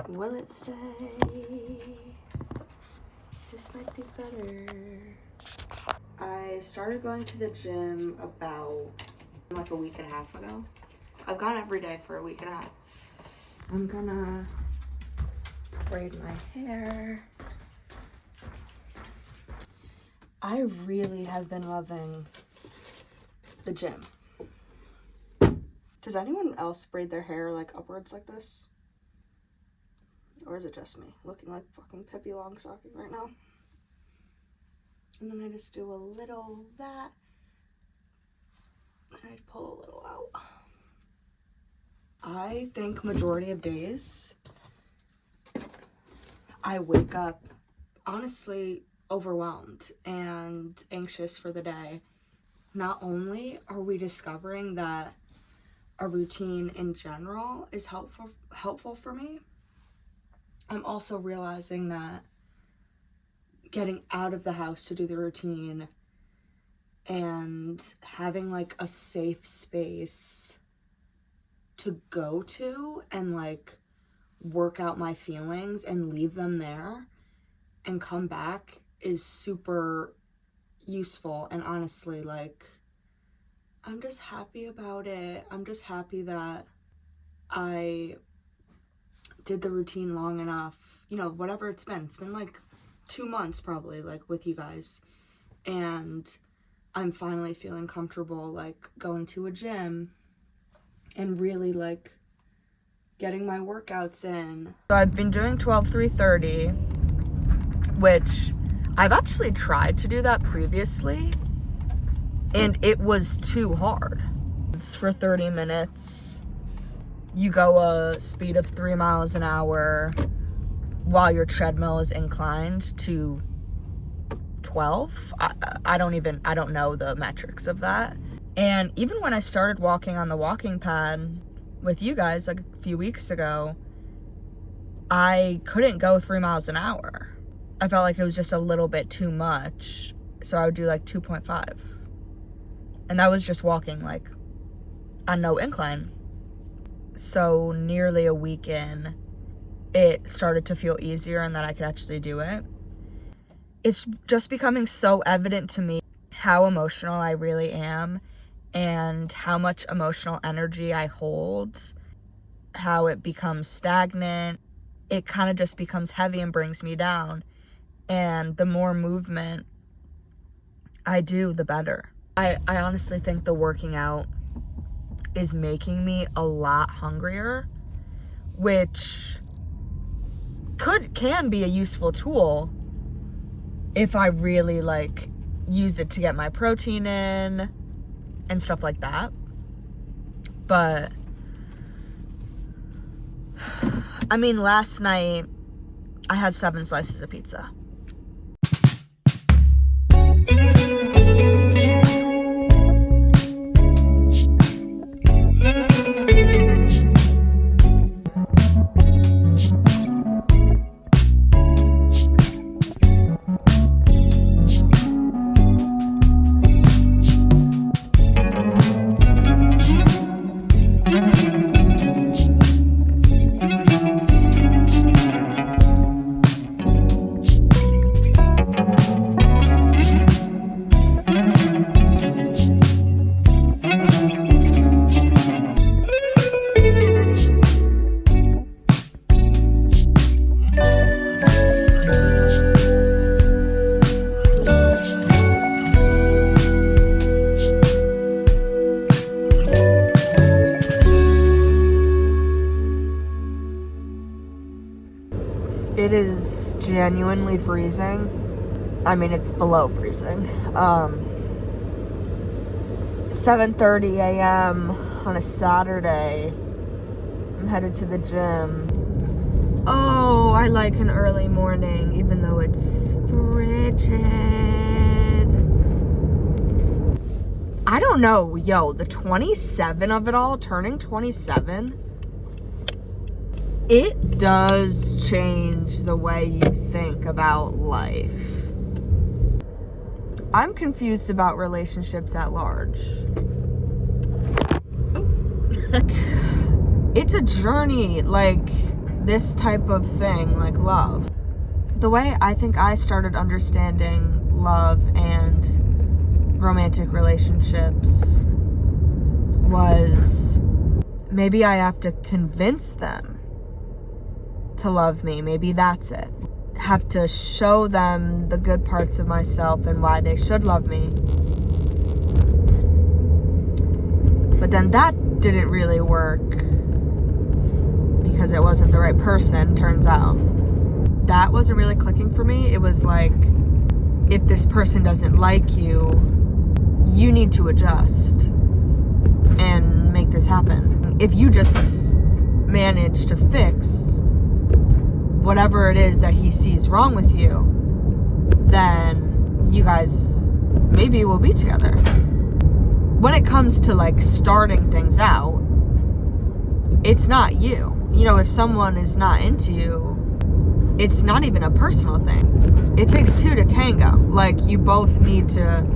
Will it stay? This might be better. I started going to the gym about like a week and a half ago. I've gone every day for a week and a half. I'm gonna braid my hair. I really have been loving the gym. Does anyone else braid their hair like upwards like this? Or is it just me looking like fucking Pippi Longstocking right now? And then I just do a little that. And I'd pull a little out. I think majority of days I wake up honestly overwhelmed and anxious for the day. Not only are we discovering that a routine in general is helpful for me, I'm also realizing that getting out of the house to do the routine and having like a safe space to go to and like work out my feelings and leave them there and come back is super useful. And honestly, like, I'm just happy about it. I'm just happy that I did the routine long enough, you know, whatever it's been like 2 months probably, like with you guys, and I'm finally feeling comfortable like going to a gym and really like getting my workouts in. So I've been doing 12-3-30, which I've actually tried to do that previously and it was too hard. It's for 30 minutes. You go a speed of 3 miles an hour while your treadmill is inclined to 12. I don't know the metrics of that. And even when I started walking on the walking pad with you guys like a few weeks ago, I couldn't go 3 miles an hour. I felt like it was just a little bit too much. So I would do like 2.5. And that was just walking like on no incline. So nearly a week in, it started to feel easier and that I could actually do it. It's just becoming so evident to me how emotional I really am and how much emotional energy I hold, how it becomes stagnant. It kind of just becomes heavy and brings me down. And the more movement I do, the better. I honestly think the working out is making me a lot hungrier, which can be a useful tool if I really like use it to get my protein in and stuff like that. But I mean, last night I had 7 slices of pizza. It is genuinely freezing. I mean, it's below freezing. 7:30 a.m. on a Saturday. I'm headed to the gym. Oh, I like an early morning, even though it's frigid. I don't know, yo, the 27 of it all, turning 27, it does change the way you think about life. I'm confused about relationships at large. It's a journey. Like, this type of thing, like love. The way I think I started understanding love and romantic relationships was maybe I have to convince them to love me. Maybe that's it. Have to show them the good parts of myself and why they should love me. But then that didn't really work because it wasn't the right person, turns out. That wasn't really clicking for me. It was like, if this person doesn't like you, you need to adjust and make this happen. If you just manage to fix whatever it is that he sees wrong with you, then you guys maybe will be together. When it comes to like starting things out, it's not you. You know, if someone is not into you, it's not even a personal thing. It takes two to tango. Like, you both need to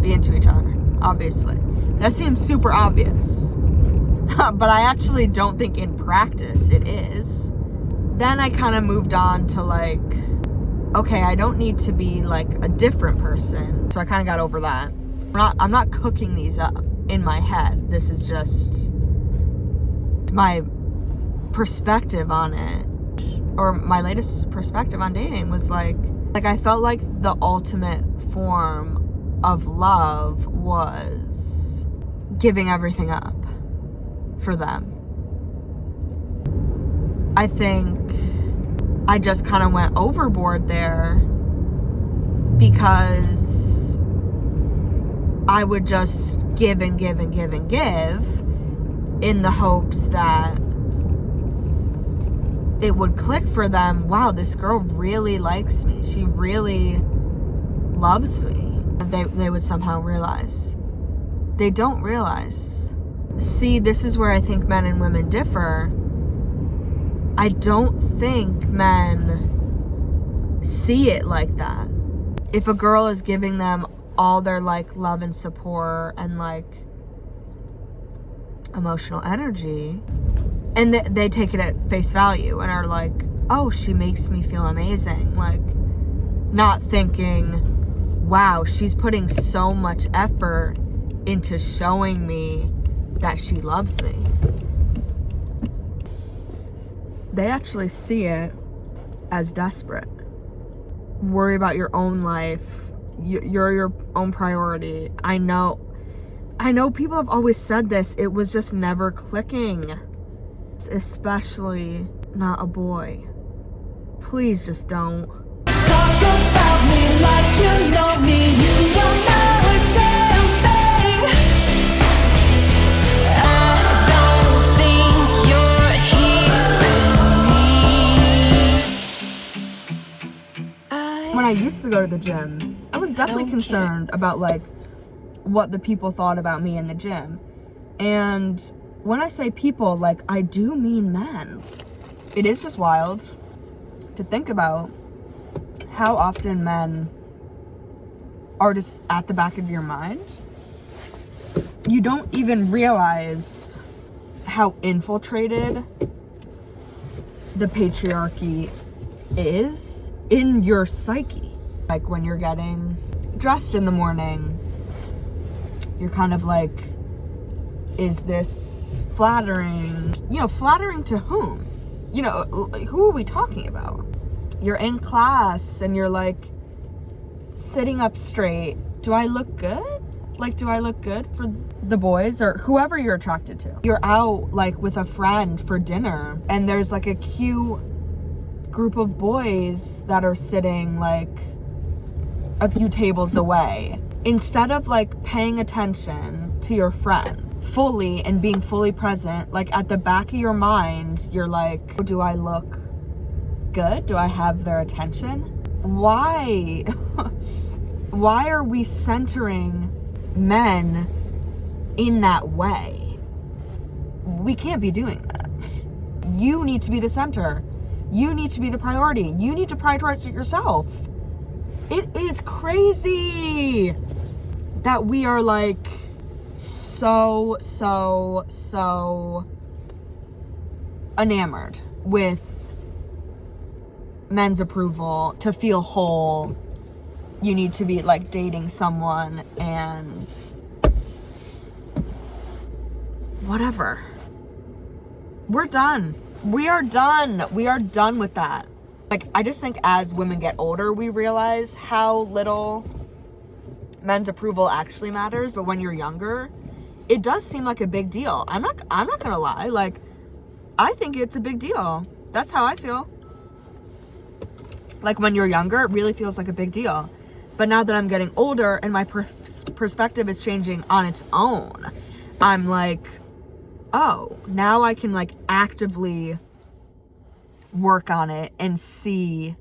be into each other, obviously. That seems super obvious. But I actually don't think in practice it is. Then I kind of moved on to like, okay, I don't need to be like a different person. So I kind of got over that. I'm not cooking these up in my head. This is just my perspective on it. Or my latest perspective on dating was like I felt like the ultimate form of love was giving everything up for them. I think I just kind of went overboard there because I would just give and give and give and give in the hopes that it would click for them. Wow, this girl really likes me. She really loves me. They would somehow realize. They don't realize. See, this is where I think men and women differ. I don't think men see it like that. If a girl is giving them all their like love and support and like emotional energy, and they take it at face value and are like, oh, she makes me feel amazing. Like, not thinking, wow, she's putting so much effort into showing me that she loves me. They actually see it as desperate. Worry about your own life. You're your own priority. I know people have always said this. It was just never clicking. Especially not a boy. Please just don't. Talk about me like you know me. You don't know a damn thing. I don't think you're hearing me. When I used to go to the gym, I was definitely concerned about like what the people thought about me in the gym. And when I say people, like, I do mean men. It is just wild to think about how often men are just at the back of your mind. You don't even realize how infiltrated the patriarchy is in your psyche. Like, when you're getting dressed in the morning, you're kind of like, is this flattering? You know, flattering to whom? You know, who are we talking about? You're in class and you're like sitting up straight. Do I look good? Like, do I look good for the boys or whoever you're attracted to? You're out like with a friend for dinner and there's like a cute group of boys that are sitting like a few tables away. Instead of like paying attention to your friend fully and being fully present, like at the back of your mind, you're like, do I look good? Do I have their attention? Why? Why are we centering men in that way? We can't be doing that. You need to be the center. You need to be the priority. You need to prioritize it yourself. It is crazy that we are like so enamored with men's approval, to feel whole, you need to be like dating someone and whatever. We're done. We are done. We are done with that. Like, I just think as women get older, we realize how little men's approval actually matters. But when you're younger, it does seem like a big deal. I'm not gonna lie. Like, I think it's a big deal. That's how I feel. Like, when you're younger, it really feels like a big deal. But now that I'm getting older and my perspective is changing on its own, I'm like, oh, now I can like actively work on it and see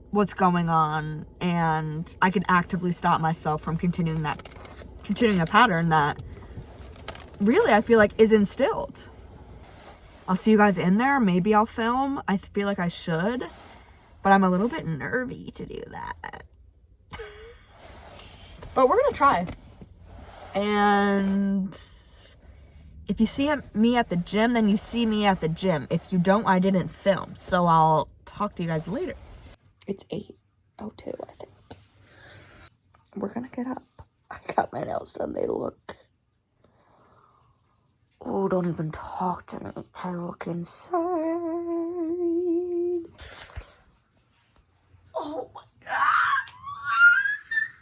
what's going on, and I can actively stop myself from continuing a pattern that really I feel like is instilled. I'll see you guys in there. Maybe I'll film. I feel like I should, but I'm a little bit nervy to do that. But we're gonna try. And if you see me at the gym, then you see me at the gym. If you don't, I didn't film. So I'll talk to you guys later. It's 8:02, I think. We're gonna get up. I got my nails done. They look... Oh, don't even talk to me. They look insane.